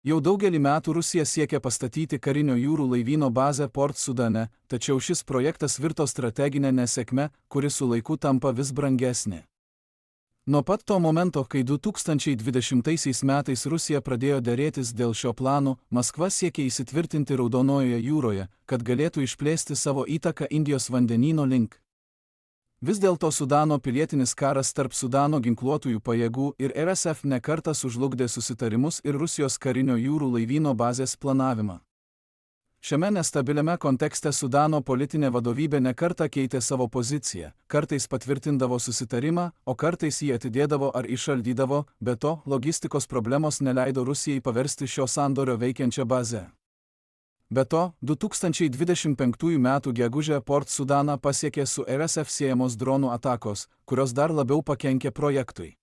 Jau daugelį metų Rusija siekia pastatyti karinio jūrų laivyno bazę Port Sudane, tačiau šis projektas virto strateginę nesėkmę, kuri su laiku tampa vis brangesnė. Nuo pat to momento, kai 2020 metais Rusija pradėjo derėtis dėl šio plano, Maskva siekė įsitvirtinti Raudonojoje jūroje, kad galėtų išplėsti savo įtaką Indijos vandenyno link. Vis dėlto Sudano pilietinis karas tarp Sudano ginkluotųjų pajėgų ir RSF nekartą sužlugdė susitarimus ir Rusijos karinio jūrų laivyno bazės planavimą. Šiame nestabiliame kontekste Sudano politinė vadovybė nekartą keitė savo poziciją, kartais patvirtindavo susitarimą, o kartais jį atidėdavo ar įšaldydavo, be to, logistikos problemos neleido Rusijai paversti šio sandorio veikiančią bazę. Be to, 2025 m. gegužę Port Sudaną pasiekė su RSF siejamos dronų atakos, kurios dar labiau pakenkė projektui.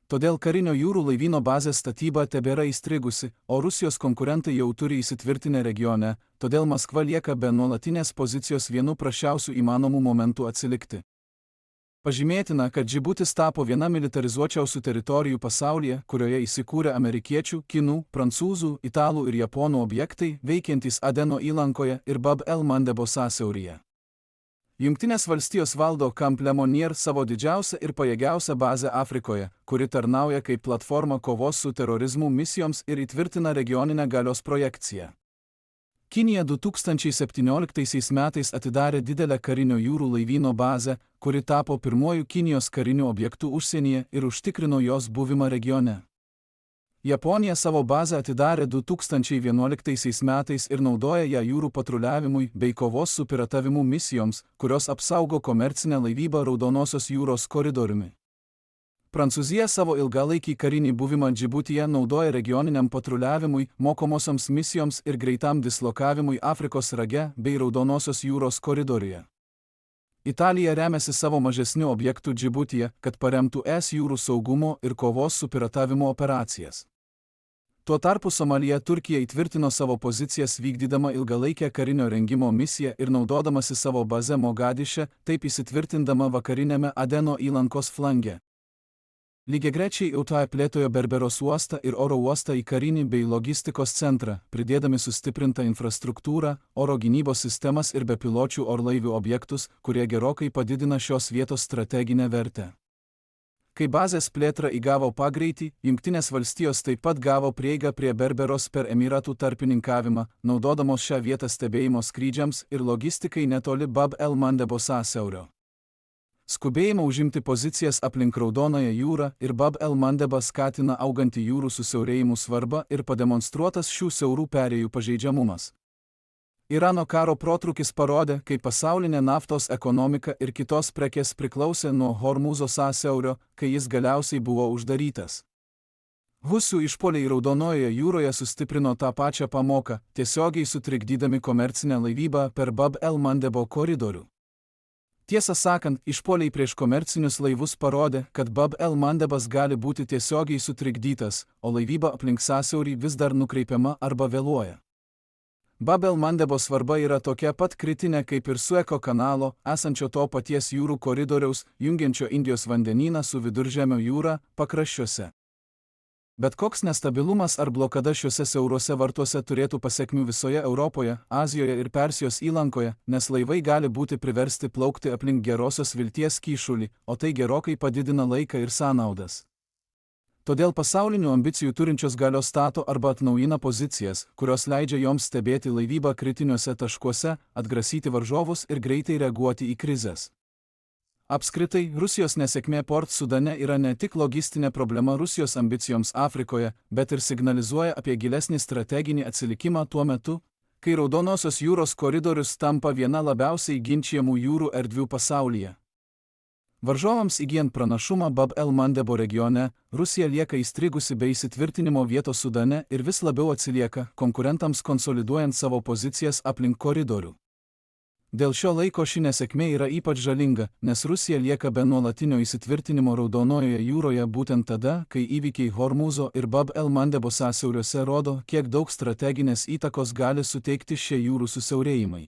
Todėl karinio jūrų laivyno bazės statyba tebėra įstrigusi, o Rusijos konkurentai jau turi įsitvirtinę regione, todėl Maskva lieka be nuolatinės pozicijos vienu prasčiausių įmanomų momentų atsilikti. Pažymėtina, kad Džibutis tapo viena militarizuočiausių teritorijų pasaulyje, kurioje įsikūrė amerikiečių, kinų, prancūzų, italų ir japonų objektai, veikiantys Adeno įlankoje ir Bab el-Mandebo sąsiauryje. Jungtinės valstijos valdo Camp Lemonnier savo didžiausią ir pajėgiausią bazę Afrikoje, kuri tarnauja kaip platforma kovos su terorizmu misijoms ir įtvirtina regioninę galios projekciją. Kinija 2017 metais atidarė didelę karinio jūrų laivyno bazę, kuri tapo pirmuoju Kinijos kariniu objektu užsienyje ir užtikrino jos buvimą regione. Japonija savo bazę atidarė 2011 metais ir naudoja ją jūrų patruliavimui bei kovos su piratavimu misijoms, kurios apsaugo komercinę laivybą Raudonosios jūros koridoriumi. Prancūzija savo ilgalaikį karinį buvimą Džibutyje naudoja regioniniam patruliavimui, mokomosioms misijoms ir greitam dislokavimui Afrikos rage bei Raudonosios jūros koridoriuje. Italija remiasi savo mažesnių objektų Džibutyje, kad paremtų ES jūrų saugumo ir kovos su piratavimu operacijas. Tuo tarpu Somalija Turkija įtvirtino savo pozicijas vykdydama ilgalaikę karinio rengimo misiją ir naudodamasi savo bazę Mogadiše, taip įsitvirtindama vakarinėme Adeno įlankos flange. Lygiagrečiai EUTAE plėtojo Berberos uostą ir oro uostą į karinį bei logistikos centrą, pridėdami sustiprintą infrastruktūrą, oro gynybos sistemas ir bepiločių orlaivių objektus, kurie gerokai padidina šios vietos strateginę vertę. Kai bazės plėtra įgavo pagreitį, Jungtinės valstijos taip pat gavo prieigą prie Berberos per Emiratų tarpininkavimą, naudodamos šią vietą stebėjimo skrydžiams ir logistikai netoli Bab el-Mandebo sąsiaurio. Skubėjimą užimti pozicijas aplink Raudonąją jūrą ir Bab el-Mandebą skatina augantį jūrų susiaurėjimų svarbą ir pademonstruotas šių siaurų perėjų pažeidžiamumas. Irano karo protrūkis parodė, kaip pasaulinė naftos ekonomika ir kitos prekės priklausė nuo Hormūzo sąsiaurio, kai jis galiausiai buvo uždarytas. Husių išpuoliai Raudonojoje jūroje sustiprino tą pačią pamoką, tiesiogiai sutrikdydami komercinę laivybą per Bab el-Mandebo koridorių. Tiesą sakant, išpuoliai prieš komercinius laivus parodė, kad Bab el-Mandebas gali būti tiesiogiai sutrikdytas, o laivyba aplink sąsiaurį vis dar nukreipiama arba vėluoja. Bab el-Mandebo svarba yra tokia pat kritinė kaip ir Sueko kanalo, esančio to paties jūrų koridoriaus, jungiančio Indijos vandenyną su Viduržemio jūra, pakraščiuose. Bet koks nestabilumas ar blokada šiuose siauruose vartuose turėtų pasekmių visoje Europoje, Azijoje ir Persijos įlankoje, nes laivai gali būti priversti plaukti aplink Gerosios vilties kyšulį, o tai gerokai padidina laiką ir sąnaudas. Todėl pasaulinių ambicijų turinčios galios stato arba atnaujina pozicijas, kurios leidžia joms stebėti laivybą kritiniuose taškuose, atgrasyti varžovus ir greitai reaguoti į krizes. Apskritai, Rusijos nesėkmė Port Sudane yra ne tik logistinė problema Rusijos ambicijoms Afrikoje, bet ir signalizuoja apie gilesnį strateginį atsilikimą tuo metu, kai Raudonosios jūros koridorius tampa viena labiausiai ginčijamų jūrų erdvių pasaulyje. Varžovams įgyjant pranašumą Bab el-Mandebo regione, Rusija lieka įstrigusi be įsitvirtinimo vietos Sudane ir vis labiau atsilieka, konkurentams konsoliduojant savo pozicijas aplink koridorių. Dėl šio laiko ši nesėkmė yra ypač žalinga, nes Rusija lieka be nuolatinio įsitvirtinimo Raudonojoje jūroje būtent tada, kai įvykiai Hormūzo ir Bab el-Mandebo sąsiauriuose rodo, kiek daug strateginės įtakos gali suteikti šie jūrų susiaurėjimai.